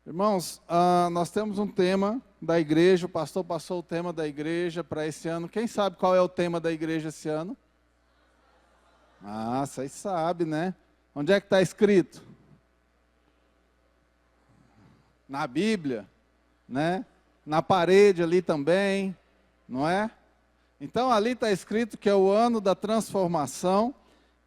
Irmãos, nós temos um tema da igreja, o pastor passou o tema da igreja para esse ano. Quem sabe qual é o tema da igreja esse ano? Vocês sabem, né? Onde é que está escrito? Na Bíblia, né? Na parede ali também, não é? Então ali está escrito que é o ano da transformação,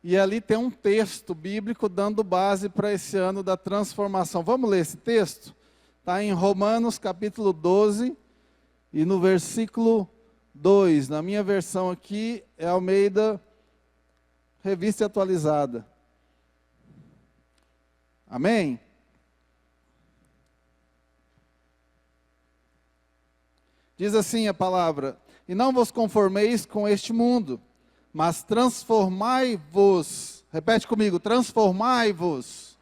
e ali tem um texto bíblico dando base para esse ano da transformação. Vamos ler esse texto? Está em Romanos capítulo 12, e no versículo 2, na minha versão aqui, é Almeida, Revista Atualizada. Amém? Diz assim a palavra: e não vos conformeis com este mundo, mas transformai-vos. Repete comigo: transformai-vos.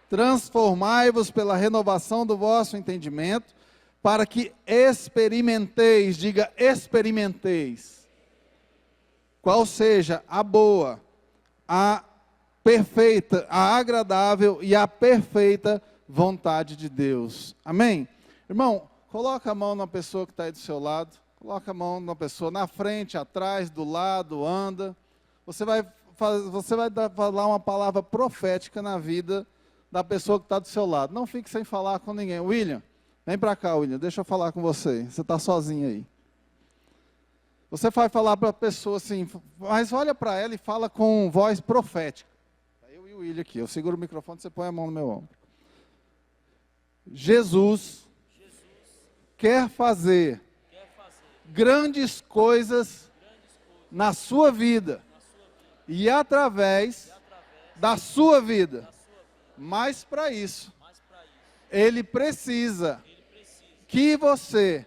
Transformai-vos pela renovação do vosso entendimento, para que experimenteis, diga experimenteis, qual seja a boa, a perfeita, a agradável e a perfeita vontade de Deus. Amém? Irmão, coloca a mão na pessoa que está aí do seu lado. Coloca a mão na pessoa, na frente, atrás, do lado, anda. Você vai falar uma palavra profética na vida da pessoa que está do seu lado. Não fique sem falar com ninguém. William, vem para cá, William, deixa eu falar com você. Você está sozinho aí. Você vai falar para a pessoa assim, mas olha para ela e fala com voz profética. Eu e o William aqui, eu seguro o microfone, você põe a mão no meu ombro. Jesus quer fazer grandes coisas na sua vida e através da sua vida. Mas para isso, Ele precisa que você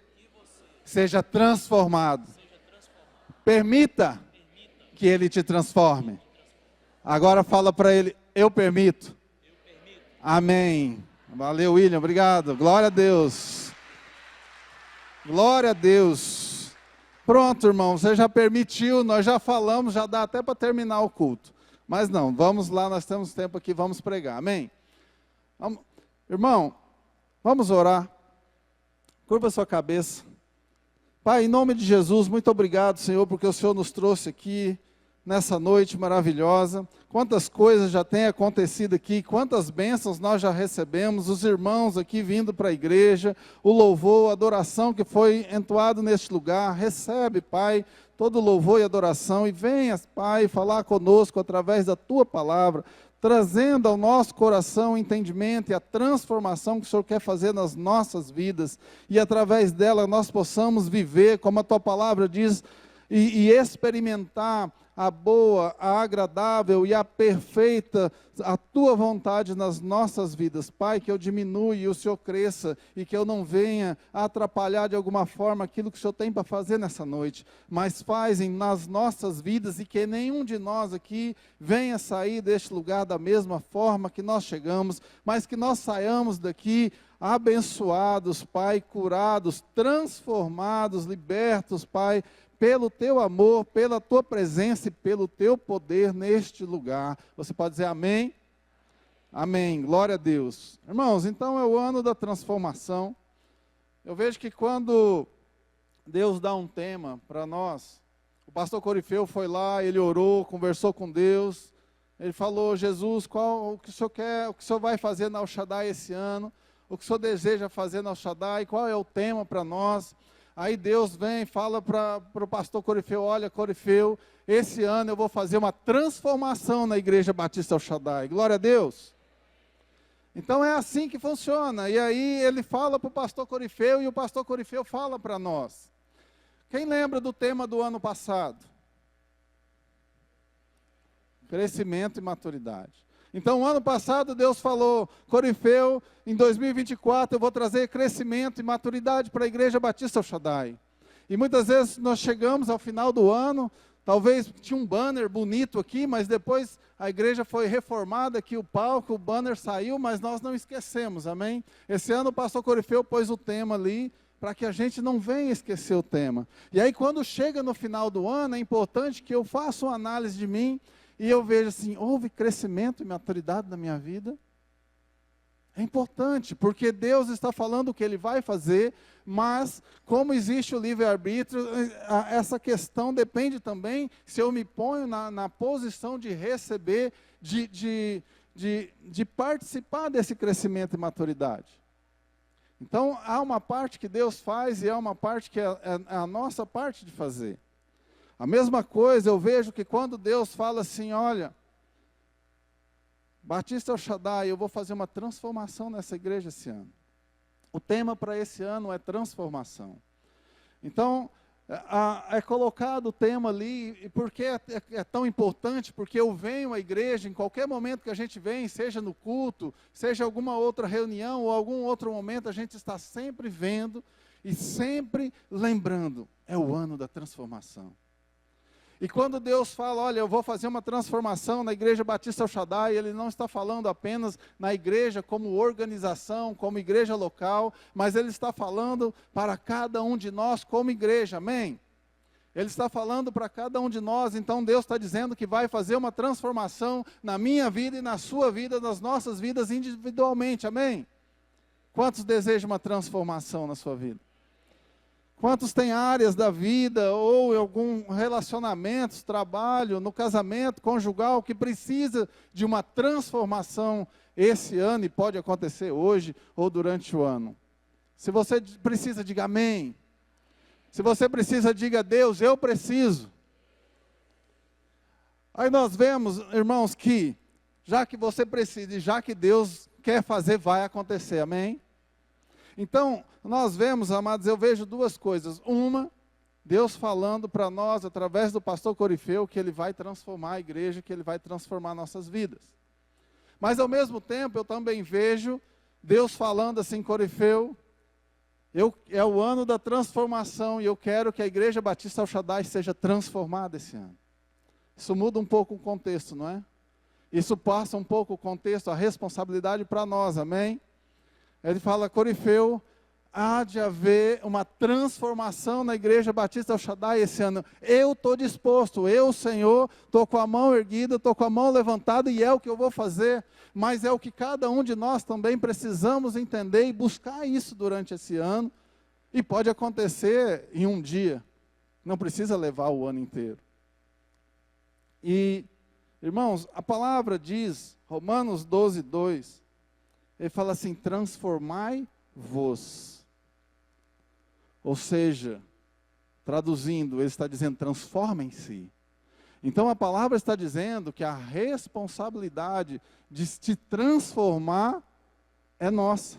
seja transformado. Permita que Ele te transforme. Agora fala para Ele: eu permito. Amém. Valeu, William, obrigado. Glória a Deus. Glória a Deus. Pronto, irmão, você já permitiu, nós já falamos, já dá até para terminar o culto. Mas não, vamos lá, nós temos tempo aqui, vamos pregar, amém? Irmão, vamos orar. Curva a sua cabeça. Pai, em nome de Jesus, muito obrigado, Senhor, porque o Senhor nos trouxe aqui nessa noite maravilhosa. Quantas coisas já têm acontecido aqui, quantas bênçãos nós já recebemos, os irmãos aqui vindo para a igreja, o louvor, a adoração que foi entoado neste lugar. Recebe, Pai, todo louvor e adoração, e venha, Pai, falar conosco através da Tua palavra, trazendo ao nosso coração o entendimento e a transformação que o Senhor quer fazer nas nossas vidas, e através dela nós possamos viver, como a Tua palavra diz, e experimentar a boa, a agradável e a perfeita, a Tua vontade nas nossas vidas. Pai, que eu diminua e o Senhor cresça, e que eu não venha atrapalhar de alguma forma aquilo que o Senhor tem para fazer nessa noite, mas fazem nas nossas vidas, e que nenhum de nós aqui venha sair deste lugar da mesma forma que nós chegamos, mas que nós saiamos daqui abençoados, Pai, curados, transformados, libertos, Pai, pelo Teu amor, pela Tua presença e pelo Teu poder neste lugar. Você pode dizer amém? Amém, glória a Deus. Irmãos, então é o ano da transformação. Eu vejo que quando Deus dá um tema para nós, o pastor Corifeu foi lá, ele orou, conversou com Deus, ele falou: Jesus, o que o Senhor quer, o que o Senhor vai fazer na El Shaddai esse ano, o que o Senhor deseja fazer na El Shaddai, qual é o tema para nós? Aí Deus vem e fala para o pastor Corifeu: olha, Corifeu, esse ano eu vou fazer uma transformação na Igreja Batista El Shaddai. Glória a Deus. Então é assim que funciona. E aí ele fala para o pastor Corifeu, e o pastor Corifeu fala para nós. Quem lembra do tema do ano passado? Crescimento e maturidade. Então, ano passado, Deus falou: Corifeu, em 2024 eu vou trazer crescimento e maturidade para a Igreja Batista El Shaddai. E muitas vezes nós chegamos ao final do ano, talvez tinha um banner bonito aqui, mas depois a igreja foi reformada aqui, o palco, o banner saiu, mas nós não esquecemos, amém? Esse ano o pastor Corifeu pôs o tema ali, para que a gente não venha esquecer o tema. E aí quando chega no final do ano, é importante que eu faça uma análise de mim, e eu vejo assim: houve crescimento e maturidade na minha vida? É importante, porque Deus está falando o que Ele vai fazer, mas como existe o livre-arbítrio, essa questão depende também se eu me ponho na posição de receber, de participar desse crescimento e maturidade. Então, há uma parte que Deus faz e há uma parte que é a nossa parte de fazer. A mesma coisa eu vejo que quando Deus fala assim, olha, Batista El Shaddai, eu vou fazer uma transformação nessa igreja esse ano. O tema para esse ano é transformação. Então, é colocado o tema ali, e por que é tão importante? Porque eu venho à igreja, em qualquer momento que a gente vem, seja no culto, seja alguma outra reunião, ou algum outro momento, a gente está sempre vendo e sempre lembrando, é o ano da transformação. E quando Deus fala, olha, eu vou fazer uma transformação na Igreja Batista El Shaddai, Ele não está falando apenas na igreja como organização, como igreja local, mas Ele está falando para cada um de nós como igreja, amém? Ele está falando para cada um de nós, então Deus está dizendo que vai fazer uma transformação na minha vida e na sua vida, nas nossas vidas individualmente, amém? Quantos desejam uma transformação na sua vida? Quantos têm áreas da vida ou em algum relacionamento, trabalho, no casamento conjugal que precisa de uma transformação esse ano e pode acontecer hoje ou durante o ano? Se você precisa, diga amém. Se você precisa, diga Deus, eu preciso. Aí nós vemos, irmãos, que já que você precisa e já que Deus quer fazer, vai acontecer, amém? Então, nós vemos, amados, eu vejo duas coisas. Uma, Deus falando para nós, através do pastor Corifeu, que Ele vai transformar a igreja, que Ele vai transformar nossas vidas. Mas, ao mesmo tempo, eu também vejo Deus falando assim, Corifeu, é o ano da transformação e eu quero que a Igreja Batista El Shaddai seja transformada esse ano. Isso muda um pouco o contexto, não é? Isso passa um pouco o contexto, a responsabilidade para nós, amém? Ele fala, Corifeu, há de haver uma transformação na Igreja Batista El Shaddai esse ano. Eu estou disposto, eu, Senhor, estou com a mão erguida, estou com a mão levantada e é o que eu vou fazer. Mas é o que cada um de nós também precisamos entender e buscar isso durante esse ano. E pode acontecer em um dia, não precisa levar o ano inteiro. E, irmãos, a palavra diz, Romanos 12, 2, ele fala assim, transformai-vos. Ou seja, traduzindo, ele está dizendo, transformem-se. Então a palavra está dizendo que a responsabilidade de se transformar é nossa.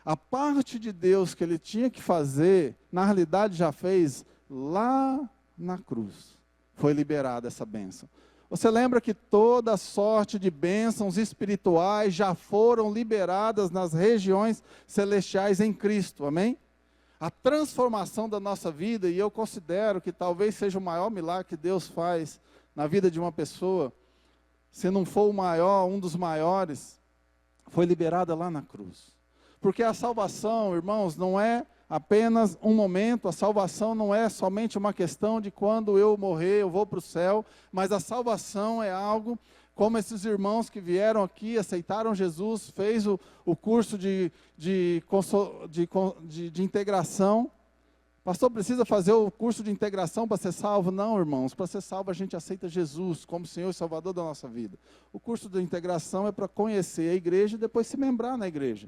A parte de Deus que Ele tinha que fazer, na realidade já fez lá na cruz. Foi liberada essa bênção. Você lembra que toda sorte de bênçãos espirituais já foram liberadas nas regiões celestiais em Cristo, amém? A transformação da nossa vida, e eu considero que talvez seja o maior milagre que Deus faz na vida de uma pessoa, se não for o maior, um dos maiores, foi liberada lá na cruz. Porque a salvação, irmãos, não é apenas um momento, a salvação não é somente uma questão de quando eu morrer, eu vou para o céu, mas a salvação é algo, como esses irmãos que vieram aqui, aceitaram Jesus, fez o curso de integração. Pastor, precisa fazer o curso de integração para ser salvo? Não, irmãos, para ser salvo a gente aceita Jesus como Senhor e Salvador da nossa vida. O curso de integração é para conhecer a igreja e depois se membrar na igreja,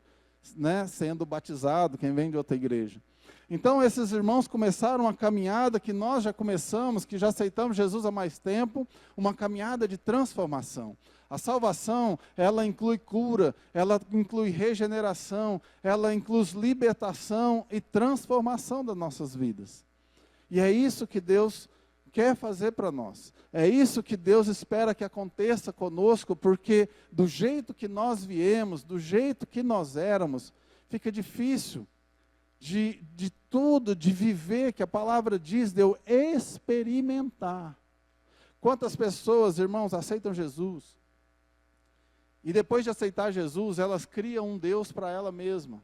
né? Sendo batizado, quem vem de outra igreja. Então esses irmãos começaram uma caminhada que nós já começamos, que já aceitamos Jesus há mais tempo, uma caminhada de transformação. A salvação, ela inclui cura, ela inclui regeneração, ela inclui libertação e transformação das nossas vidas. E é isso que Deus quer fazer para nós. É isso que Deus espera que aconteça conosco, porque do jeito que nós viemos, do jeito que nós éramos, fica difícil de tudo, de viver, que a palavra diz, de eu experimentar. Quantas pessoas, irmãos, aceitam Jesus? E depois de aceitar Jesus, elas criam um Deus para ela mesma.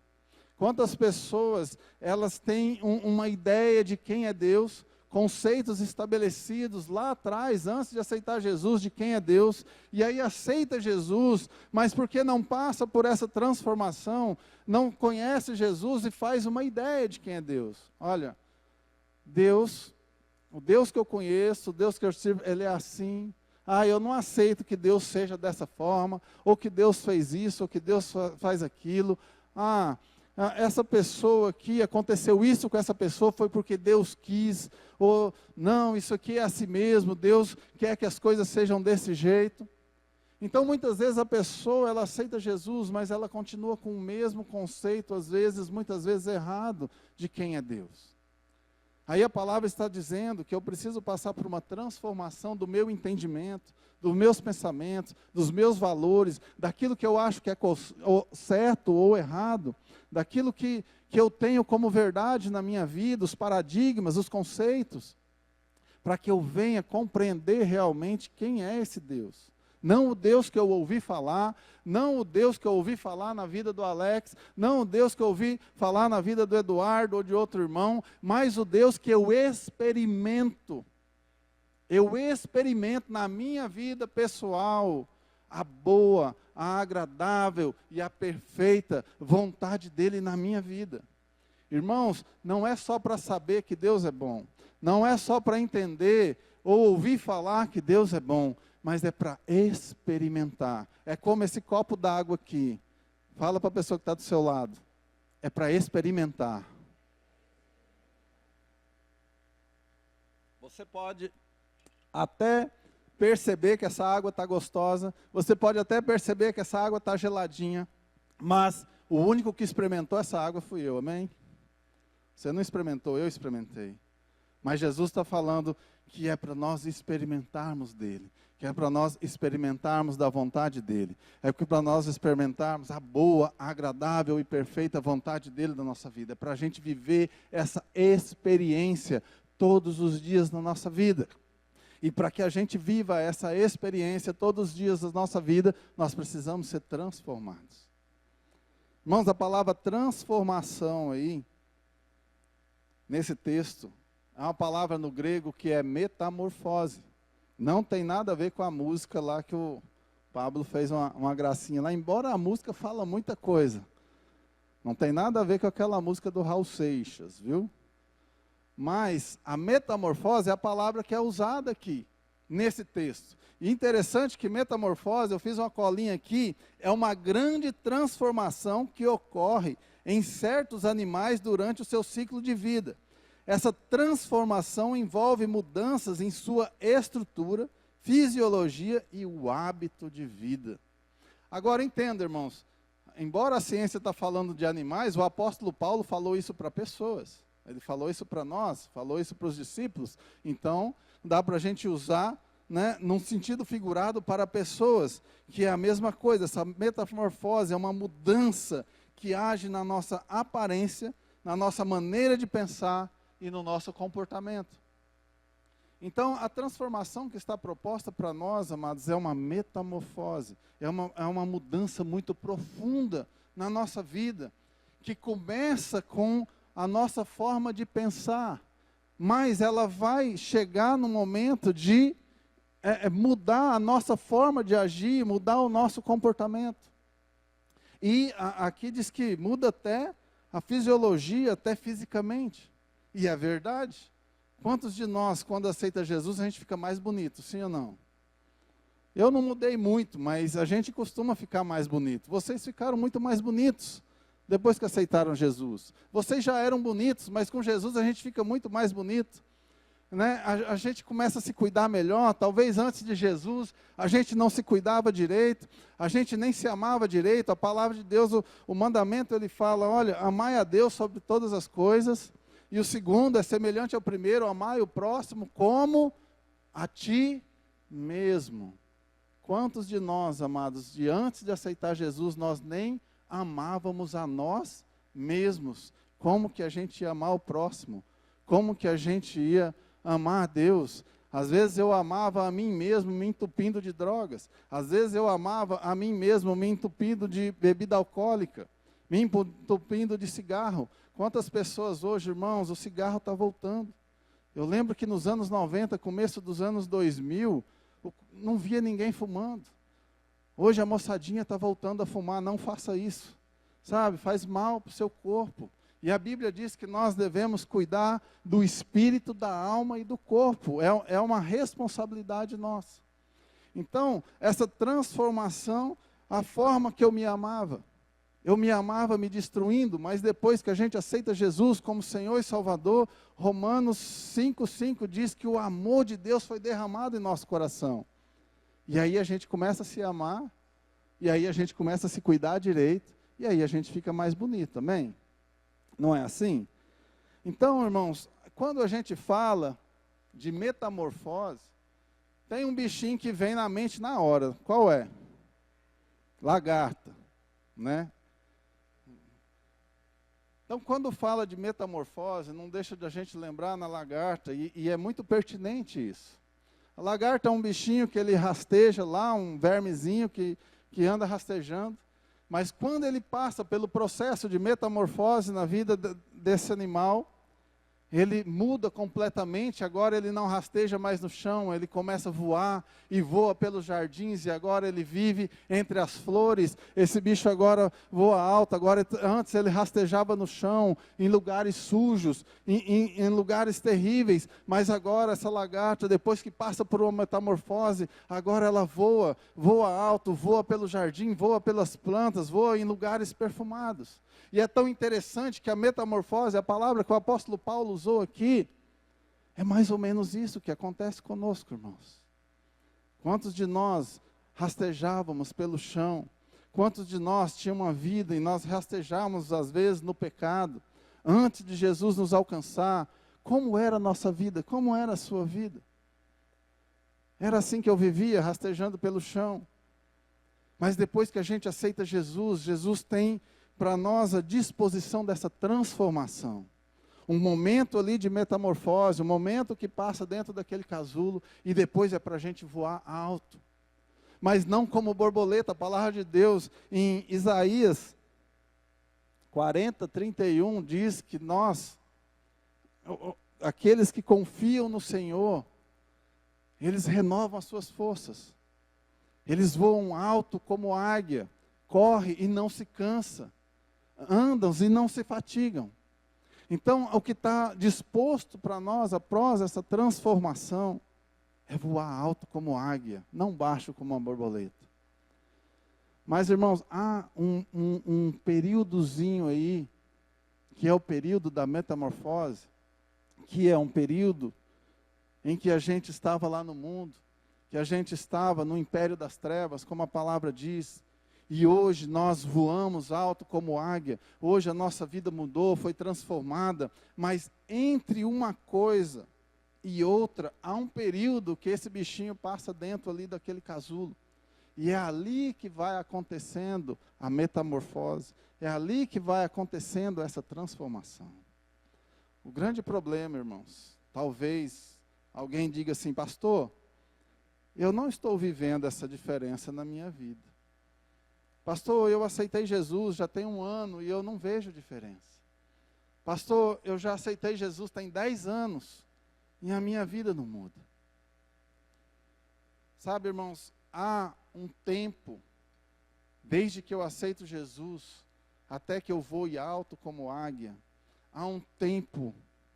Quantas pessoas, elas têm uma ideia de quem é Deus, conceitos estabelecidos lá atrás, antes de aceitar Jesus, de quem é Deus, e aí aceita Jesus, mas porque não passa por essa transformação, não conhece Jesus e faz uma ideia de quem é Deus. Olha, Deus, o Deus que eu conheço, o Deus que eu sirvo, Ele é assim. Eu não aceito que Deus seja dessa forma, ou que Deus fez isso, ou que Deus faz aquilo. Essa pessoa aqui, aconteceu isso com essa pessoa, foi porque Deus quis, ou não, isso aqui é assim mesmo, Deus quer que as coisas sejam desse jeito. Então muitas vezes a pessoa, ela aceita Jesus, mas ela continua com o mesmo conceito, muitas vezes errado, de quem é Deus. Aí a palavra está dizendo que eu preciso passar por uma transformação do meu entendimento, dos meus pensamentos, dos meus valores, daquilo que eu acho que é certo ou errado, daquilo que eu tenho como verdade na minha vida, os paradigmas, os conceitos, para que eu venha compreender realmente quem é esse Deus. Não o Deus que eu ouvi falar, não o Deus que eu ouvi falar na vida do Alex, não o Deus que eu ouvi falar na vida do Eduardo ou de outro irmão, mas o Deus que eu experimento. Eu experimento na minha vida pessoal a boa, a agradável e a perfeita vontade dele na minha vida. Irmãos, não é só para saber que Deus é bom, não é só para entender ou ouvir falar que Deus é bom, mas é para experimentar. É como esse copo d'água aqui. Fala para a pessoa que está do seu lado. É para experimentar. Você pode até perceber que essa água está gostosa. Você pode até perceber que essa água está geladinha. Mas o único que experimentou essa água fui eu, amém? Você não experimentou, eu experimentei. Mas Jesus está falando que é para nós experimentarmos dele, que é para nós experimentarmos da vontade dele, é para nós experimentarmos a boa, agradável e perfeita vontade dele da nossa vida, é para a gente viver essa experiência todos os dias na nossa vida. E para que a gente viva essa experiência todos os dias da nossa vida, nós precisamos ser transformados. Irmãos, a palavra transformação aí, nesse texto, é uma palavra no grego que é metamorfose. Não tem nada a ver com a música lá que o Pablo fez uma gracinha lá, embora a música fala muita coisa. Não tem nada a ver com aquela música do Raul Seixas, viu? Mas a metamorfose é a palavra que é usada aqui, nesse texto. E interessante que metamorfose, eu fiz uma colinha aqui, é uma grande transformação que ocorre em certos animais durante o seu ciclo de vida. Essa transformação envolve mudanças em sua estrutura, fisiologia e o hábito de vida. Agora entenda, irmãos, embora a ciência está falando de animais, o apóstolo Paulo falou isso para pessoas. Ele falou isso para nós, falou isso para os discípulos. Então, dá para a gente usar, num sentido figurado para pessoas, que é a mesma coisa. Essa metamorfose é uma mudança que age na nossa aparência, na nossa maneira de pensar, e no nosso comportamento. Então, a transformação que está proposta para nós, amados, é uma metamorfose, é uma mudança muito profunda na nossa vida, que começa com a nossa forma de pensar, mas ela vai chegar no momento de mudar a nossa forma de agir, mudar o nosso comportamento. E aqui diz que muda até a fisiologia, até fisicamente. E é verdade. Quantos de nós, quando aceita Jesus, a gente fica mais bonito, sim ou não? Eu não mudei muito, mas a gente costuma ficar mais bonito. Vocês ficaram muito mais bonitos depois que aceitaram Jesus. Vocês já eram bonitos, mas com Jesus a gente fica muito mais bonito. A gente começa a se cuidar melhor. Talvez antes de Jesus a gente não se cuidava direito, a gente nem se amava direito. A palavra de Deus, o mandamento, ele fala, olha, amai a Deus sobre todas as coisas. E o segundo é semelhante ao primeiro, amai o próximo como a ti mesmo. Quantos de nós, amados, de antes de aceitar Jesus, nós nem amávamos a nós mesmos? Como que a gente ia amar o próximo? Como que a gente ia amar a Deus? Às vezes eu amava a mim mesmo me entupindo de drogas. Às vezes eu amava a mim mesmo me entupindo de bebida alcoólica, me entupindo de cigarro. Quantas pessoas hoje, irmãos, o cigarro está voltando. Eu lembro que nos anos 90, começo dos anos 2000, não via ninguém fumando. Hoje a moçadinha está voltando a fumar, não faça isso. Sabe, faz mal para o seu corpo. E a Bíblia diz que nós devemos cuidar do espírito, da alma e do corpo. É uma responsabilidade nossa. Então, essa transformação, a forma que eu me amava me destruindo, mas depois que a gente aceita Jesus como Senhor e Salvador, Romanos 5,5 diz que o amor de Deus foi derramado em nosso coração. E aí a gente começa a se amar, e aí a gente começa a se cuidar direito, e aí a gente fica mais bonito, amém? Não é assim? Então, irmãos, quando a gente fala de metamorfose, tem um bichinho que vem na mente na hora. Qual é? Lagarta, né? Então, quando fala de metamorfose, não deixa de a gente lembrar na lagarta, e é muito pertinente isso. A lagarta é um bichinho que ele rasteja lá, um vermezinho que anda rastejando, mas quando ele passa pelo processo de metamorfose na vida desse animal, ele muda completamente, agora ele não rasteja mais no chão, ele começa a voar e voa pelos jardins, e agora ele vive entre as flores. Esse bicho agora voa alto, agora antes ele rastejava no chão, em lugares sujos, em lugares terríveis, mas agora essa lagarta, depois que passa por uma metamorfose, agora ela voa alto, voa pelo jardim, voa pelas plantas, voa em lugares perfumados. E é tão interessante que a metamorfose, a palavra que o apóstolo Paulo usou aqui, é mais ou menos isso que acontece conosco, irmãos. Quantos de nós rastejávamos pelo chão? Quantos de nós tinham uma vida e nós rastejávamos às vezes no pecado? Antes de Jesus nos alcançar, como era a nossa vida? Como era a sua vida? Era assim que eu vivia, rastejando pelo chão. Mas depois que a gente aceita Jesus, Jesus tem para nós a disposição dessa transformação. Um momento ali de metamorfose, um momento que passa dentro daquele casulo, e depois é para a gente voar alto. Mas não como borboleta. A palavra de Deus em Isaías 40:31 diz que nós, aqueles que confiam no Senhor, eles renovam as suas forças. Eles voam alto como águia, corre e não se cansa, andam e não se fatigam. Então, o que está disposto para nós, após essa transformação, é voar alto como águia, não baixo como uma borboleta. Mas, irmãos, há um períodozinho aí, que é o período da metamorfose, que é um período em que a gente estava lá no mundo, que a gente estava no império das trevas, como a palavra diz, e hoje nós voamos alto como águia. Hoje a nossa vida mudou, foi transformada. Mas entre uma coisa e outra, há um período que esse bichinho passa dentro ali daquele casulo. E é ali que vai acontecendo a metamorfose. É ali que vai acontecendo essa transformação. O grande problema, irmãos, talvez alguém diga assim: pastor, eu não estou vivendo essa diferença na minha vida. Pastor, eu aceitei Jesus já tem 1 ano e eu não vejo diferença. Pastor, eu já aceitei Jesus tem 10 anos e a minha vida não muda. Sabe, irmãos, há um tempo, desde que eu aceito Jesus, até que eu voe alto como águia, há um tempo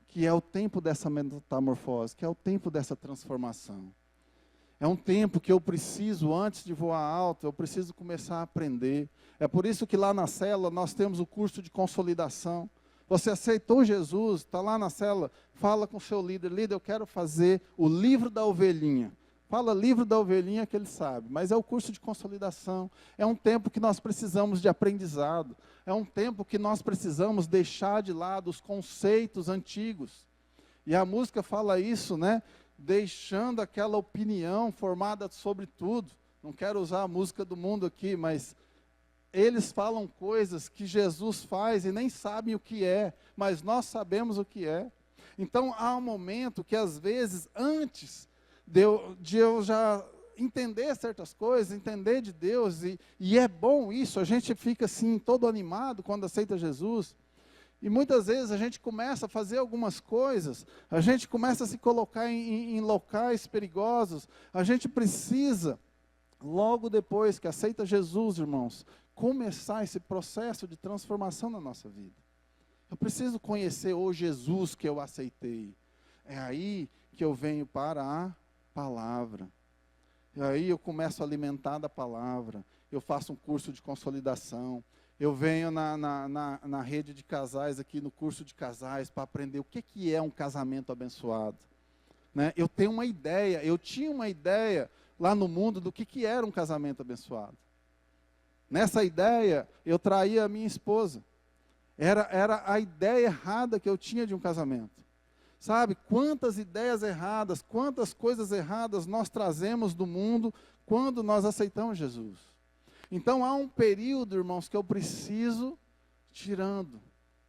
que é o tempo dessa metamorfose, que é o tempo dessa transformação. É um tempo que eu preciso, antes de voar alto, eu preciso começar a aprender. É por isso que lá na célula nós temos o curso de consolidação. Você aceitou Jesus, está lá na célula, fala com o seu líder: líder, eu quero fazer o livro da ovelhinha. Fala livro da ovelhinha que ele sabe, mas é o curso de consolidação. É um tempo que nós precisamos de aprendizado. É um tempo que nós precisamos deixar de lado os conceitos antigos. E a música fala isso, né? Deixando aquela opinião formada sobre tudo. Não quero usar a música do mundo aqui, mas eles falam coisas que Jesus faz e nem sabem o que é, mas nós sabemos o que é. Então há um momento que às vezes, antes de eu já entender certas coisas, entender de Deus, e é bom isso, a gente fica assim todo animado quando aceita Jesus. E muitas vezes a gente começa a fazer algumas coisas, a gente começa a se colocar em locais perigosos, a gente precisa, logo depois que aceita Jesus, irmãos, começar esse processo de transformação na nossa vida. Eu preciso conhecer o Jesus que eu aceitei. É aí que eu venho para a palavra. E aí eu começo a alimentar da palavra. Eu faço um curso de consolidação. Eu venho na rede de casais aqui, no curso de casais, para aprender o que é um casamento abençoado. Né? Eu tenho uma ideia, eu tinha uma ideia lá no mundo do que era um casamento abençoado. Nessa ideia, eu traía a minha esposa. Era a ideia errada que eu tinha de um casamento. Sabe, quantas ideias erradas, quantas coisas erradas nós trazemos do mundo quando nós aceitamos Jesus. Então há um período, irmãos, que eu preciso tirando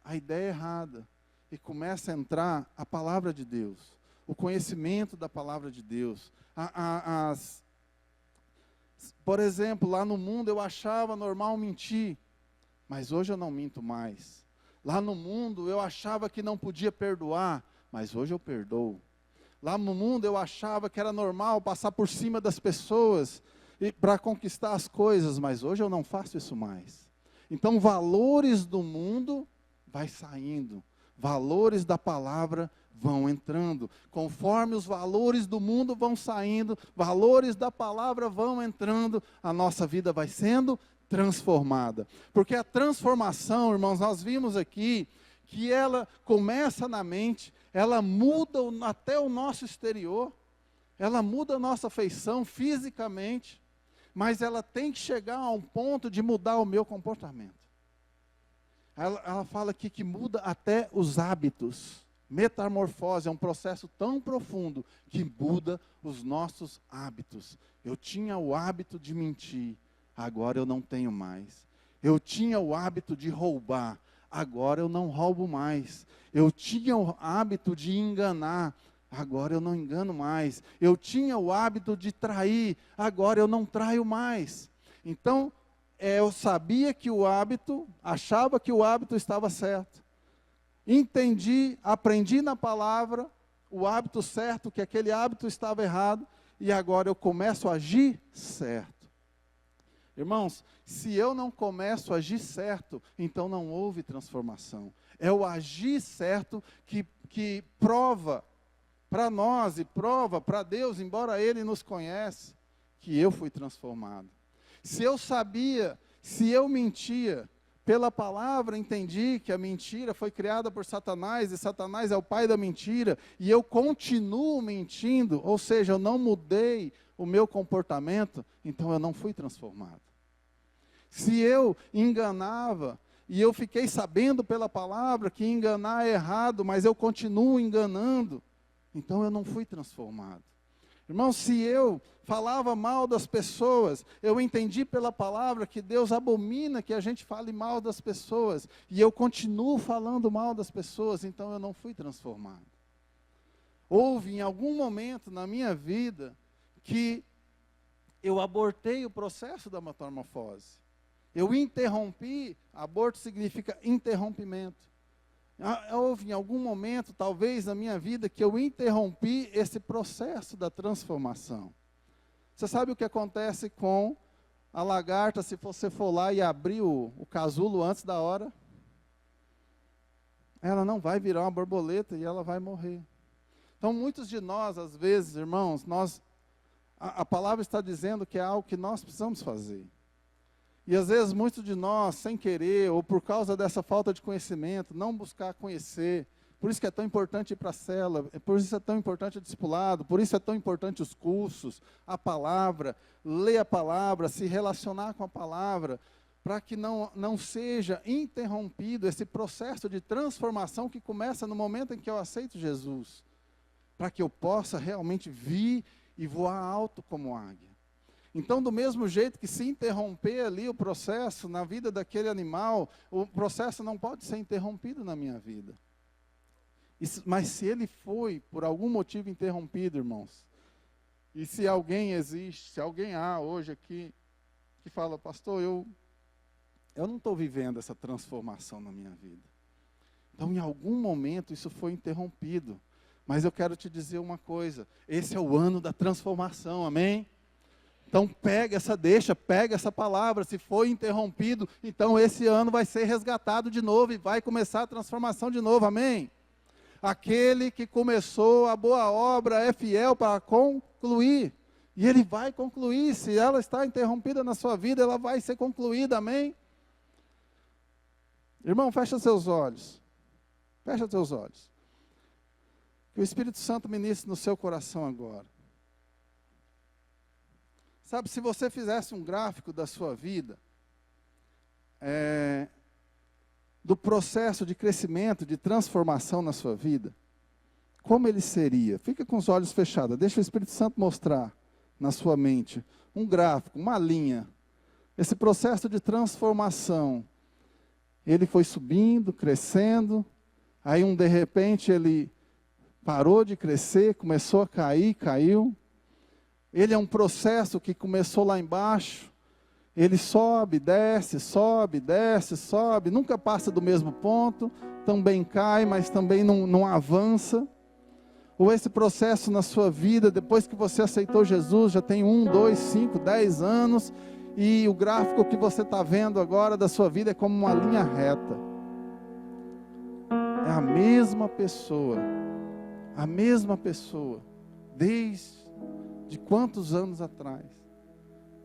a ideia errada e começa a entrar a palavra de Deus, o conhecimento da palavra de Deus. Por exemplo, lá no mundo eu achava normal mentir, mas hoje eu não minto mais. Lá no mundo eu achava que não podia perdoar, mas hoje eu perdoo. Lá no mundo eu achava que era normal passar por cima das pessoas para conquistar as coisas, mas hoje eu não faço isso mais. Então, valores do mundo vai saindo, valores da palavra vão entrando. Conforme os valores do mundo vão saindo, valores da palavra vão entrando, a nossa vida vai sendo transformada. Porque a transformação, irmãos, nós vimos aqui que ela começa na mente, ela muda até o nosso exterior, ela muda a nossa feição fisicamente, mas ela tem que chegar a um ponto de mudar o meu comportamento. Ela fala aqui que muda até os hábitos. Metamorfose é um processo tão profundo que muda os nossos hábitos. Eu tinha o hábito de mentir, agora eu não tenho mais. Eu tinha o hábito de roubar, agora eu não roubo mais. Eu tinha o hábito de enganar, agora eu não engano mais. Eu tinha o hábito de trair, agora eu não traio mais. Então, eu sabia que o hábito, achava que o hábito estava certo. Entendi, aprendi na palavra o hábito certo, que aquele hábito estava errado, e agora eu começo a agir certo. Irmãos, se eu não começo a agir certo, então não houve transformação. É o agir certo que prova para nós e prova para Deus, embora Ele nos conhece, que eu fui transformado. Se eu sabia, se eu mentia, pela palavra entendi que a mentira foi criada por Satanás, e Satanás é o pai da mentira, e eu continuo mentindo, ou seja, eu não mudei o meu comportamento, então eu não fui transformado. Se eu enganava, e eu fiquei sabendo pela palavra que enganar é errado, mas eu continuo enganando, então eu não fui transformado. Irmão, se eu falava mal das pessoas, eu entendi pela palavra que Deus abomina que a gente fale mal das pessoas, e eu continuo falando mal das pessoas, então eu não fui transformado. Houve em algum momento na minha vida que eu abortei o processo da metamorfose. Eu interrompi, aborto significa interrompimento. Houve em algum momento, talvez na minha vida, que eu interrompi esse processo da transformação. Você sabe o que acontece com a lagarta se você for lá e abrir o casulo antes da hora? Ela não vai virar uma borboleta e ela vai morrer. Então, muitos de nós, às vezes, irmãos, a palavra está dizendo que é algo que nós precisamos fazer. E às vezes muitos de nós, sem querer, ou por causa dessa falta de conhecimento, não buscar conhecer. Por isso que é tão importante ir para a célula, por isso é tão importante o discipulado, por isso é tão importante os cursos, a palavra, ler a palavra, se relacionar com a palavra, para que não seja interrompido esse processo de transformação que começa no momento em que eu aceito Jesus. Para que eu possa realmente vir e voar alto como águia. Então, do mesmo jeito que se interromper ali o processo na vida daquele animal, o processo não pode ser interrompido na minha vida. Mas se ele foi, por algum motivo, interrompido, irmãos, e se alguém existe, se alguém há hoje aqui, que fala, pastor, eu não estou vivendo essa transformação na minha vida. Então, em algum momento, isso foi interrompido. Mas eu quero te dizer uma coisa, esse é o ano da transformação, amém? Então pega essa palavra, se foi interrompido, então esse ano vai ser resgatado de novo e vai começar a transformação de novo, amém? Aquele que começou a boa obra é fiel para concluir, e ele vai concluir, se ela está interrompida na sua vida, ela vai ser concluída, amém? Irmão, fecha seus olhos, que o Espírito Santo ministre no seu coração agora. Sabe, se você fizesse um gráfico da sua vida, do processo de crescimento, de transformação na sua vida, como ele seria? Fica com os olhos fechados, deixa o Espírito Santo mostrar na sua mente um gráfico, uma linha. Esse processo de transformação, ele foi subindo, crescendo, aí de repente ele parou de crescer, começou a cair, caiu. Ele é um processo que começou lá embaixo, ele sobe, desce, nunca passa do mesmo ponto, também cai, mas também não avança. Ou esse processo na sua vida, depois que você aceitou Jesus, já tem 1, 2, 5, 10 anos, e o gráfico que você está vendo agora da sua vida é como uma linha reta. É a mesma pessoa, desde quantos anos atrás?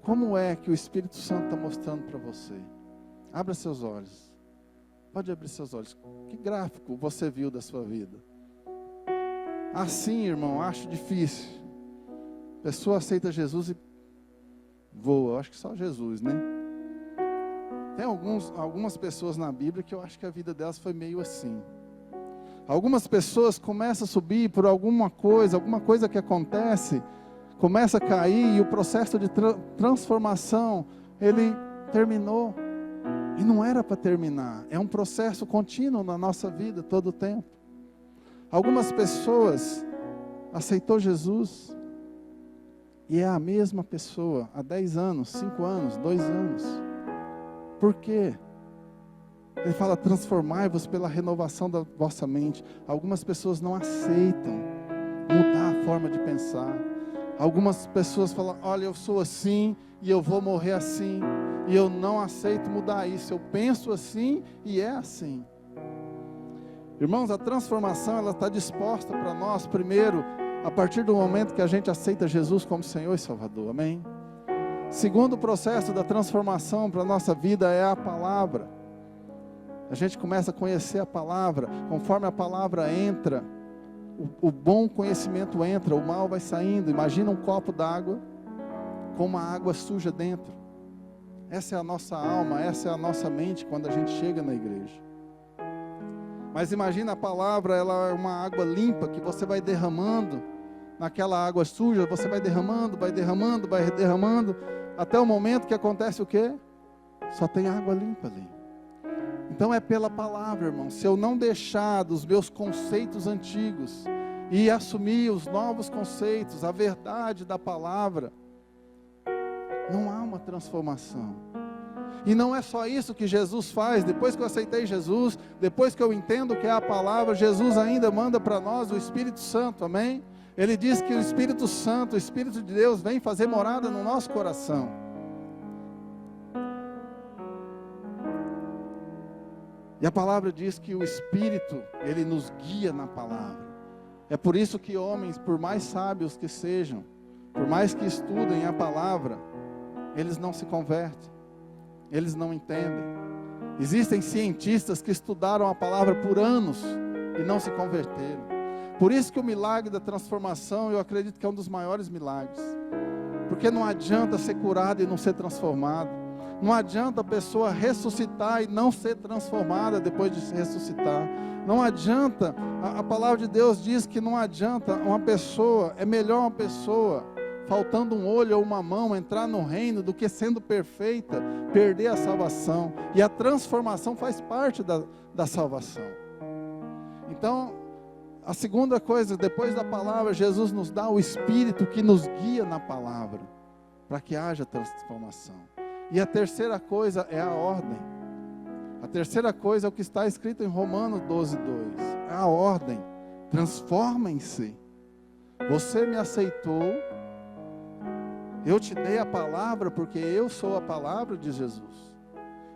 Como é que o Espírito Santo está mostrando para você? Abra seus olhos. Pode abrir seus olhos. Que gráfico você viu da sua vida? Assim, irmão, acho difícil. A pessoa aceita Jesus e voa. Eu acho que só Jesus, né? Tem algumas pessoas na Bíblia que eu acho que a vida delas foi meio assim. Algumas pessoas começam a subir por alguma coisa que acontece, começa a cair e o processo de transformação, ele terminou. E não era para terminar, é um processo contínuo na nossa vida, todo o tempo. Algumas pessoas aceitou Jesus e é a mesma pessoa há 10 anos, 5 anos, 2 anos. Por quê? Ele fala, transformai-vos pela renovação da vossa mente. Algumas pessoas não aceitam mudar a forma de pensar. Algumas pessoas falam, olha, eu sou assim e eu vou morrer assim. E eu não aceito mudar isso. Eu penso assim e é assim. Irmãos, a transformação, ela está disposta para nós, primeiro, a partir do momento que a gente aceita Jesus como Senhor e Salvador. Amém? Segundo processo da transformação para a nossa vida é a palavra. A gente começa a conhecer a palavra, conforme a palavra entra, o bom conhecimento entra, o mal vai saindo. Imagina um copo d'água com uma água suja dentro. Essa é a nossa alma, essa é a nossa mente quando a gente chega na igreja. Mas imagina a palavra, ela é uma água limpa que você vai derramando naquela água suja, você vai derramando, até o momento que acontece o quê? Só tem água limpa ali. Então é pela palavra, irmão. Se eu não deixar dos meus conceitos antigos e assumir os novos conceitos, a verdade da palavra, não há uma transformação. E não é só isso que Jesus faz. Depois que eu aceitei Jesus, depois que eu entendo o que é a palavra, Jesus ainda manda para nós o Espírito Santo, amém? Ele diz que o Espírito Santo, o Espírito de Deus, vem fazer morada no nosso coração. E a palavra diz que o Espírito, ele nos guia na palavra. É por isso que homens, por mais sábios que sejam, por mais que estudem a palavra, eles não se convertem, eles não entendem. Existem cientistas que estudaram a palavra por anos e não se converteram. Por isso que o milagre da transformação, eu acredito que é um dos maiores milagres. Porque não adianta ser curado e não ser transformado. Não adianta a pessoa ressuscitar e não ser transformada depois de se ressuscitar. Não adianta, a palavra de Deus diz que não adianta uma pessoa, é melhor uma pessoa, faltando um olho ou uma mão, entrar no reino, do que sendo perfeita, perder a salvação. E a transformação faz parte da salvação. Então, a segunda coisa, depois da palavra, Jesus nos dá o Espírito que nos guia na palavra, para que haja transformação. E a terceira coisa é a ordem. A terceira coisa é o que está escrito em Romanos 12:2. É a ordem. Transformem-se. Você me aceitou. Eu te dei a palavra porque eu sou a palavra de Jesus.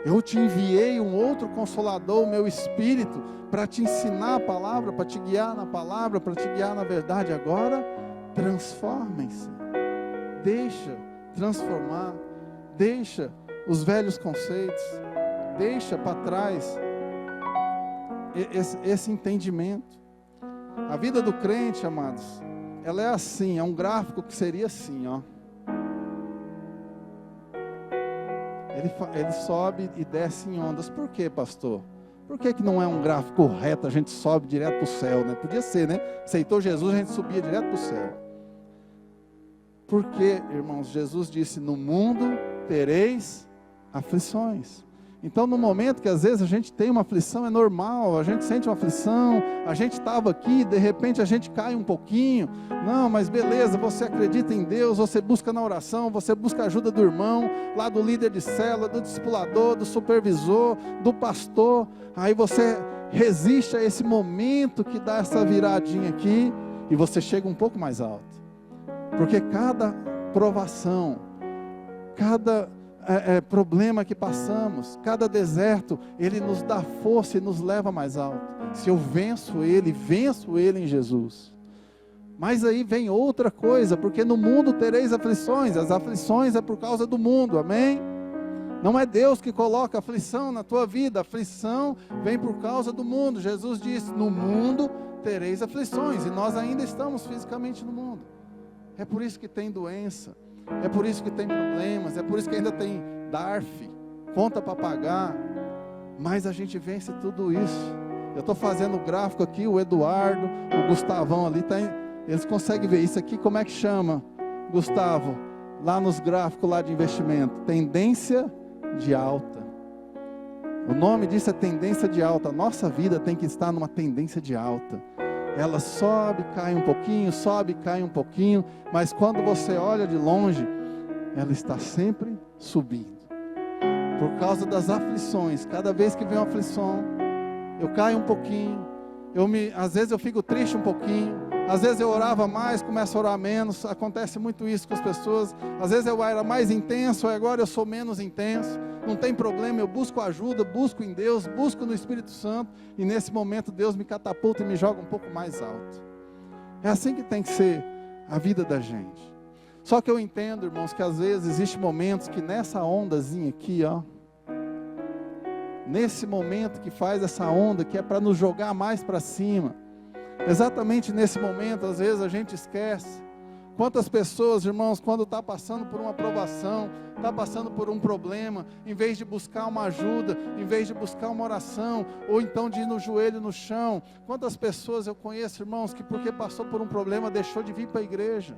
Eu te enviei um outro consolador, o meu Espírito, para te ensinar a palavra, para te guiar na palavra, para te guiar na verdade. Agora, transformem-se. Deixa transformar. Deixa os velhos conceitos. Deixa para trás esse entendimento. A vida do crente, amados, ela é assim, é um gráfico que seria assim, ó. Ele sobe e desce em ondas. Por quê, pastor? Por que não é um gráfico reto, a gente sobe direto para o céu, né? Podia ser, né? Aceitou Jesus, a gente subia direto para o céu. Porque, irmãos, Jesus disse, no mundo tereis aflições. Então, no momento que às vezes a gente tem uma aflição, é normal, a gente sente uma aflição, a gente estava aqui, de repente a gente cai um pouquinho. Não, mas beleza, você acredita em Deus, você busca na oração, você busca a ajuda do irmão, lá do líder de célula, do discipulador, do supervisor, do pastor. Aí você resiste a esse momento que dá essa viradinha aqui e você chega um pouco mais alto. Porque cada provação, cada problema que passamos, cada deserto, ele nos dá força e nos leva mais alto. Se eu venço ele em Jesus. Mas aí vem outra coisa, porque no mundo tereis aflições. As aflições é por causa do mundo, amém? Não é Deus que coloca aflição na tua vida, a aflição vem por causa do mundo. Jesus disse, no mundo tereis aflições, e nós ainda estamos fisicamente no mundo. É por isso que tem doença, é por isso que tem problemas, é por isso que ainda tem DARF, conta para pagar, mas a gente vence tudo isso. Eu estou fazendo o gráfico aqui, o Eduardo, o Gustavão ali, eles conseguem ver isso aqui, como é que chama, Gustavo? Lá nos gráficos lá de investimento, tendência de alta. O nome disso é tendência de alta. A nossa vida tem que estar numa tendência de alta. Ela sobe, cai um pouquinho, sobe, cai um pouquinho, mas quando você olha de longe, ela está sempre subindo. Por causa das aflições, cada vez que vem uma aflição, eu caio um pouquinho, às vezes eu fico triste um pouquinho, às vezes eu orava mais, começo a orar menos, acontece muito isso com as pessoas, às vezes eu era mais intenso, agora eu sou menos intenso, não tem problema, eu busco ajuda, busco em Deus, busco no Espírito Santo, e nesse momento Deus me catapulta e me joga um pouco mais alto. É assim que tem que ser a vida da gente. Só que eu entendo, irmãos, que às vezes existem momentos que nessa ondazinha aqui, ó, nesse momento que faz essa onda, que é para nos jogar mais para cima, exatamente nesse momento, às vezes a gente esquece. Quantas pessoas, irmãos, quando está passando por uma provação, está passando por um problema, em vez de buscar uma ajuda, em vez de buscar uma oração, ou então de ir no joelho no chão, quantas pessoas eu conheço, irmãos, que porque passou por um problema, deixou de vir para a igreja,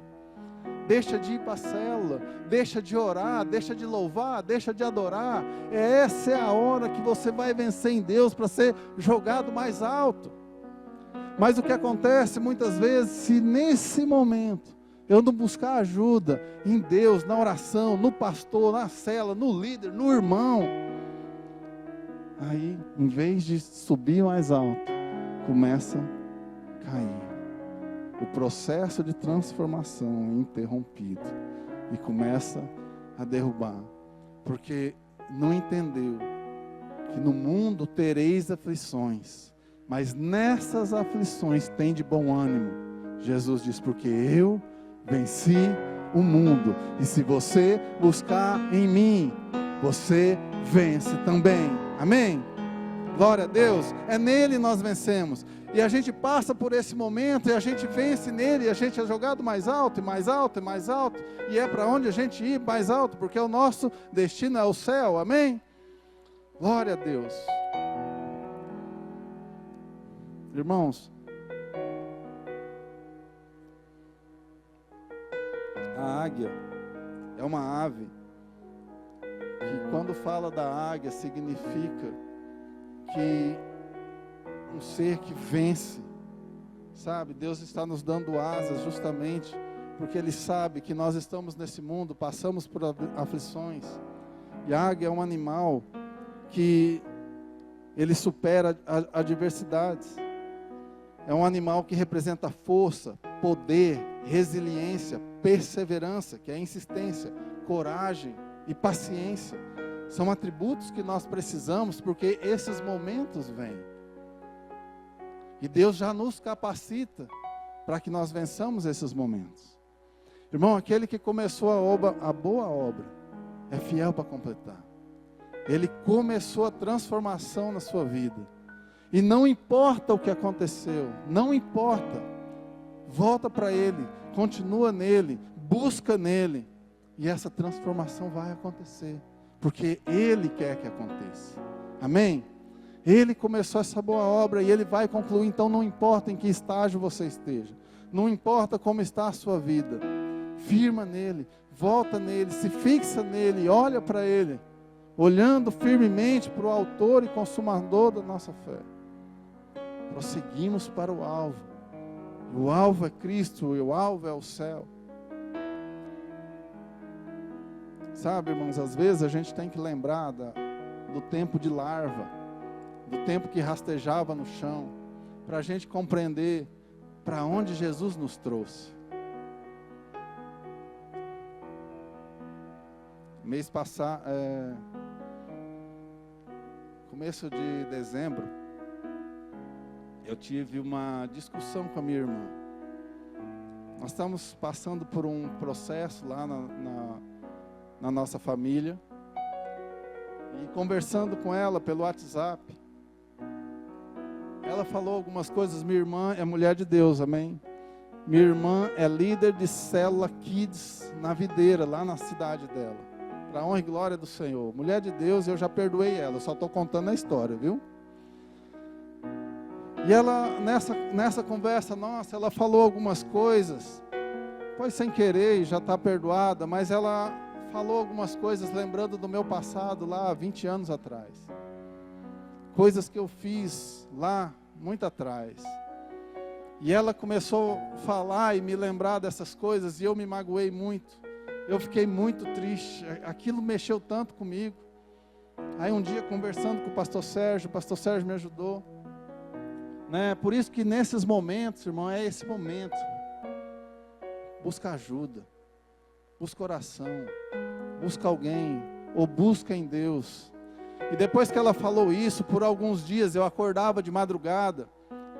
deixa de ir para a célula, deixa de orar, deixa de louvar, deixa de adorar. Essa é a hora que você vai vencer em Deus, para ser jogado mais alto. Mas o que acontece muitas vezes, se nesse momento eu não buscar ajuda em Deus, na oração, no pastor, na célula, no líder, no irmão, aí, em vez de subir mais alto, começa a cair. O processo de transformação é interrompido e começa a derrubar, porque não entendeu que no mundo tereis aflições, mas nessas aflições tem de bom ânimo. Jesus diz, porque eu venci o mundo, e se você buscar em mim, você vence também, amém? Glória a Deus, é nele nós vencemos, e a gente passa por esse momento, e a gente vence nele, e a gente é jogado mais alto, e mais alto, e mais alto, e é para onde a gente ir mais alto, porque o nosso destino é o céu, amém? Glória a Deus. Irmãos, a águia é uma ave que, quando fala da águia, significa que um ser que vence, sabe? Deus está nos dando asas justamente porque Ele sabe que nós estamos nesse mundo, passamos por aflições, e a águia é um animal que ele supera adversidades. É um animal que representa força, poder, resiliência, perseverança, que é insistência, coragem e paciência. São atributos que nós precisamos, porque esses momentos vêm. E Deus já nos capacita para que nós vençamos esses momentos. Irmão, aquele que começou a boa obra, é fiel para completar. Ele começou a transformação na sua vida. E não importa o que aconteceu, não importa. Volta para Ele, continua nele, busca nele. E essa transformação vai acontecer, porque Ele quer que aconteça. Amém? Ele começou essa boa obra e Ele vai concluir. Então não importa em que estágio você esteja, não importa como está a sua vida, firma nele, volta nele, se fixa nele, olha para Ele, olhando firmemente para o autor e consumador da nossa fé. Prosseguimos para o alvo. O alvo é Cristo, e o alvo é o céu. Sabe, irmãos, às vezes a gente tem que lembrar do tempo de larva, do tempo que rastejava no chão, para a gente compreender para onde Jesus nos trouxe. Mês passado, começo de dezembro, eu tive uma discussão com a minha irmã. Nós estamos passando por um processo lá na nossa família. E conversando com ela pelo WhatsApp, ela falou algumas coisas. Minha irmã é mulher de Deus, amém? Minha irmã é líder de célula Kids na Videira, lá na cidade dela. Para a honra e glória do Senhor. Mulher de Deus, eu já perdoei ela, eu só estou contando a história, viu? E ela, nessa conversa nossa, ela falou algumas coisas, foi sem querer e já está perdoada, mas ela falou algumas coisas lembrando do meu passado lá 20 anos atrás. Coisas que eu fiz lá muito atrás. E ela começou a falar e me lembrar dessas coisas e eu me magoei muito. Eu fiquei muito triste, aquilo mexeu tanto comigo. Aí um dia conversando com o pastor Sérgio me ajudou. Né? Por isso que nesses momentos, irmão, é esse momento. Busca ajuda, busca oração, busca alguém, ou busca em Deus. E depois que ela falou isso, por alguns dias eu acordava de madrugada,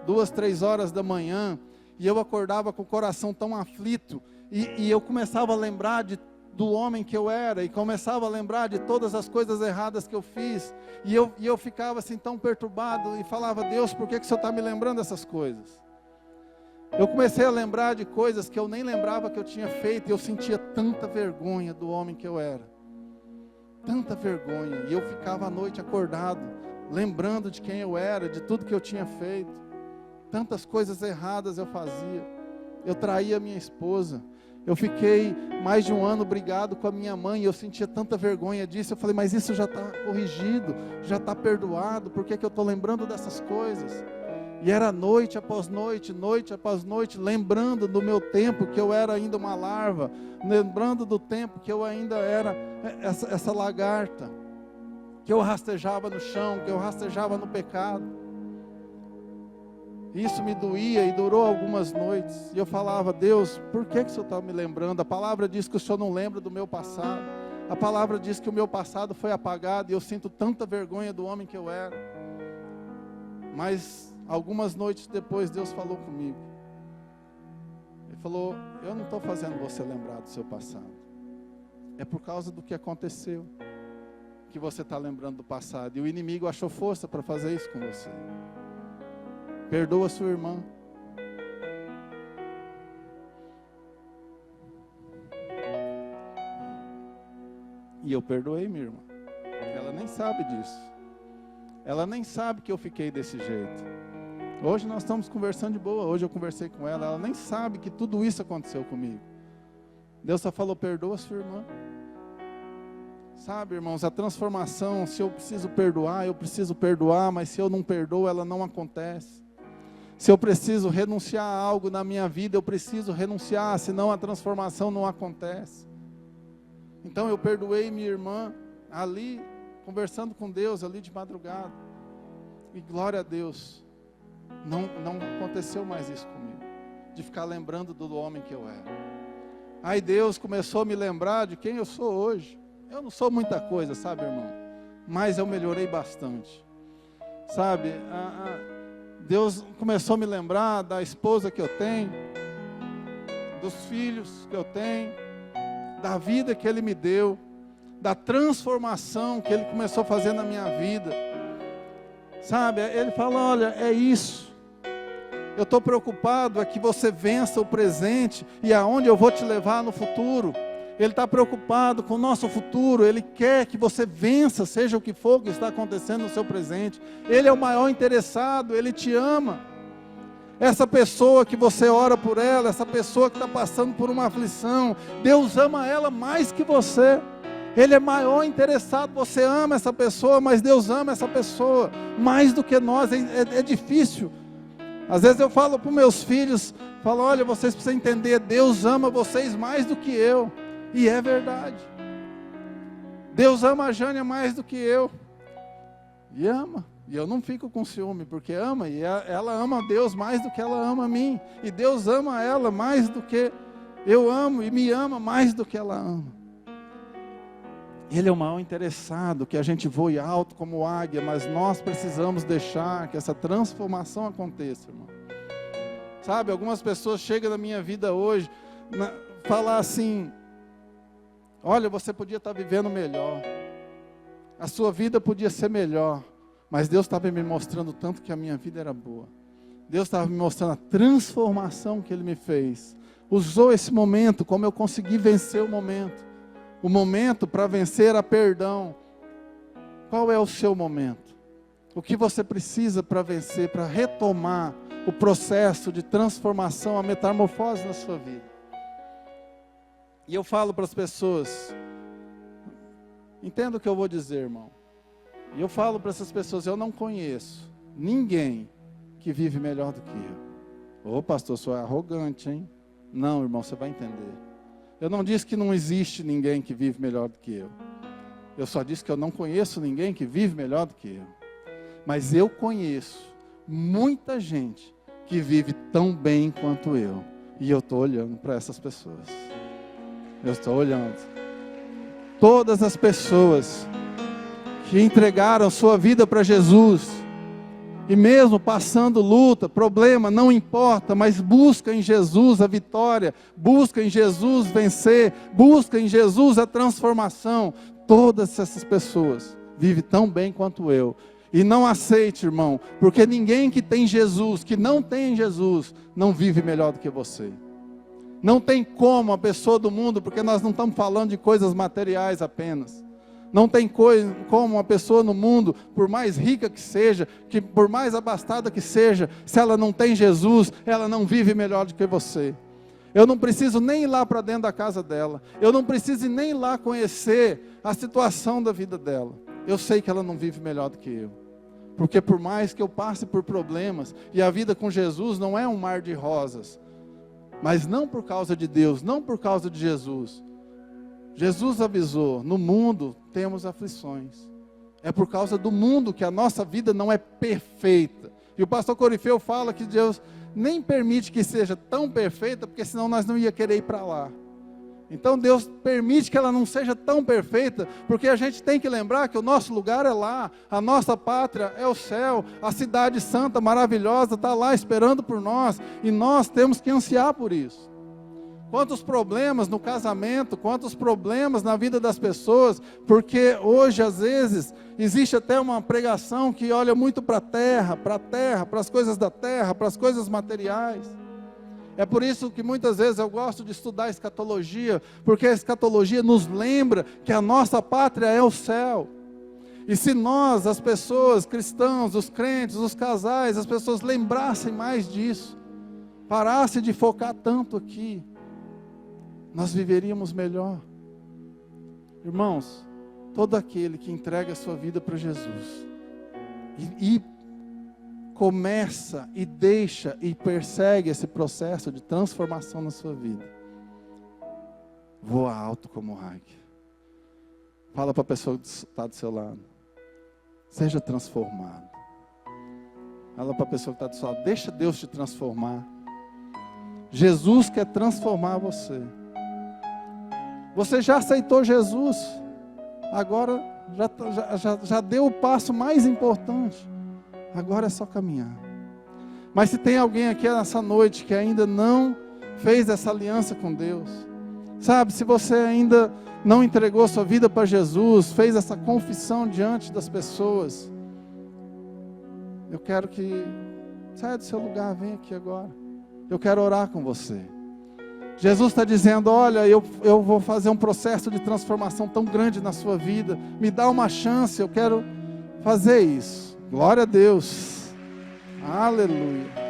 2, 3 horas da manhã, e eu acordava com o coração tão aflito, e eu começava a lembrar do homem que eu era, e começava a lembrar de todas as coisas erradas que eu fiz, e eu ficava assim tão perturbado, e falava: Deus, por que o Senhor está me lembrando dessas coisas? Eu comecei a lembrar de coisas que eu nem lembrava que eu tinha feito, e eu sentia tanta vergonha do homem que eu era, tanta vergonha, e eu ficava à noite acordado, lembrando de quem eu era, de tudo que eu tinha feito, tantas coisas erradas eu fazia, eu traía minha esposa, eu fiquei mais de 1 ano brigado com a minha mãe, e eu sentia tanta vergonha disso. Eu falei: mas isso já está corrigido, já está perdoado, por que eu estou lembrando dessas coisas? E era noite após noite, noite após noite, lembrando do meu tempo, que eu era ainda uma larva, lembrando do tempo que eu ainda era essa lagarta, que eu rastejava no chão, que eu rastejava no pecado. Isso me doía e durou algumas noites. E eu falava: Deus, por que o Senhor está me lembrando? A palavra diz que o Senhor não lembra do meu passado. A palavra diz que o meu passado foi apagado, e eu sinto tanta vergonha do homem que eu era. Mas algumas noites depois Deus falou comigo. Ele falou: eu não estou fazendo você lembrar do seu passado. É por causa do que aconteceu que você está lembrando do passado. E o inimigo achou força para fazer isso com você. Perdoa sua irmã. E eu perdoei minha irmã. Ela nem sabe disso. Ela nem sabe que eu fiquei desse jeito. Hoje nós estamos conversando de boa. Hoje eu conversei com ela. Ela nem sabe que tudo isso aconteceu comigo. Deus só falou: perdoa sua irmã. Sabe, irmãos, a transformação, se eu preciso perdoar, eu preciso perdoar. Mas se eu não perdoo, ela não acontece. Se eu preciso renunciar a algo na minha vida, eu preciso renunciar, senão a transformação não acontece. Então eu perdoei minha irmã ali, conversando com Deus ali de madrugada. E glória a Deus, não aconteceu mais isso comigo, de ficar lembrando do homem que eu era. Aí Deus começou a me lembrar de quem eu sou hoje. Eu não sou muita coisa, sabe, irmão? Mas eu melhorei bastante. Sabe, Deus começou a me lembrar da esposa que eu tenho, dos filhos que eu tenho, da vida que Ele me deu, da transformação que Ele começou a fazer na minha vida. Sabe, Ele fala, olha, é isso. Eu estou preocupado é que você vença o presente e aonde eu vou te levar no futuro. Ele está preocupado com o nosso futuro. Ele quer que você vença, seja o que for que está acontecendo no seu presente. Ele é o maior interessado, Ele te ama. Essa pessoa que você ora por ela, essa pessoa que está passando por uma aflição, Deus ama ela mais que você. Ele é maior interessado, você ama essa pessoa, mas Deus ama essa pessoa mais do que nós. É difícil. Às vezes eu falo para os meus filhos, falo, olha, vocês precisam entender, Deus ama vocês mais do que eu. E é verdade. Deus ama a Jânia mais do que eu. E ama. E eu não fico com ciúme, porque ama. E ela ama Deus mais do que ela ama a mim. E Deus ama ela mais do que eu amo. E me ama mais do que ela ama. Ele é o maior interessado que a gente voe alto como águia, mas nós precisamos deixar que essa transformação aconteça, irmão. Sabe, algumas pessoas chegam na minha vida hoje, falar assim, olha, você podia estar vivendo melhor, a sua vida podia ser melhor, mas Deus estava me mostrando tanto que a minha vida era boa. Deus estava me mostrando a transformação que Ele me fez. Usou esse momento, como eu consegui vencer o momento. O momento para vencer a perdão. Qual é o seu momento? O que você precisa para vencer, para retomar o processo de transformação, a metamorfose na sua vida? E eu falo para as pessoas, entenda o que eu vou dizer, irmão. E eu falo para essas pessoas, eu não conheço ninguém que vive melhor do que eu. Ô pastor, sou arrogante, hein? Não, irmão, você vai entender. Eu não disse que não existe ninguém que vive melhor do que eu. Eu só disse que eu não conheço ninguém que vive melhor do que eu. Mas eu conheço muita gente que vive tão bem quanto eu. E eu estou olhando para essas pessoas. Eu estou olhando. Todas as pessoas que entregaram sua vida para Jesus, e mesmo passando luta, problema, não importa, mas busca em Jesus a vitória, busca em Jesus vencer, busca em Jesus a transformação. Todas essas pessoas vivem tão bem quanto eu. E não aceite, irmão, porque ninguém que tem Jesus, que não tem Jesus, não vive melhor do que você. Não tem como a pessoa do mundo, porque nós não estamos falando de coisas materiais apenas. Não tem como uma pessoa no mundo, por mais rica que seja, que por mais abastada que seja, se ela não tem Jesus, ela não vive melhor do que você. Eu não preciso nem ir lá para dentro da casa dela. Eu não preciso nem ir lá conhecer a situação da vida dela. Eu sei que ela não vive melhor do que eu. Porque por mais que eu passe por problemas, e a vida com Jesus não é um mar de rosas, mas não por causa de Deus, não por causa de Jesus. Jesus avisou, no mundo temos aflições. É por causa do mundo que a nossa vida não é perfeita. E o pastor Corifeu fala que Deus nem permite que seja tão perfeita, porque senão nós não ia querer ir para lá. Então Deus permite que ela não seja tão perfeita, porque a gente tem que lembrar que o nosso lugar é lá, a nossa pátria é o céu, a cidade santa, maravilhosa, está lá esperando por nós, e nós temos que ansiar por isso. Quantos problemas no casamento, quantos problemas na vida das pessoas, porque hoje às vezes existe até uma pregação que olha muito para a terra, para as coisas da terra, para as coisas materiais. É por isso que muitas vezes eu gosto de estudar a escatologia, porque a escatologia nos lembra que a nossa pátria é o céu. E se nós, as pessoas, cristãos, os crentes, os casais, as pessoas lembrassem mais disso, parassem de focar tanto aqui, nós viveríamos melhor. Irmãos, todo aquele que entrega a sua vida para Jesus e começa e deixa e persegue esse processo de transformação na sua vida, voa alto como águia. Fala para a pessoa que está do seu lado, seja transformado. Fala para a pessoa que está do seu lado, deixa Deus te transformar. Jesus quer transformar você. Você já aceitou Jesus, agora já deu o passo mais importante, agora é só caminhar. Mas se tem alguém aqui nessa noite que ainda não fez essa aliança com Deus, sabe, se você ainda não entregou sua vida para Jesus, fez essa confissão diante das pessoas, eu quero que saia do seu lugar, vem aqui agora, eu quero orar com você. Jesus está dizendo, olha, eu vou fazer um processo de transformação tão grande na sua vida, me dá uma chance, eu quero fazer isso. Glória a Deus, aleluia.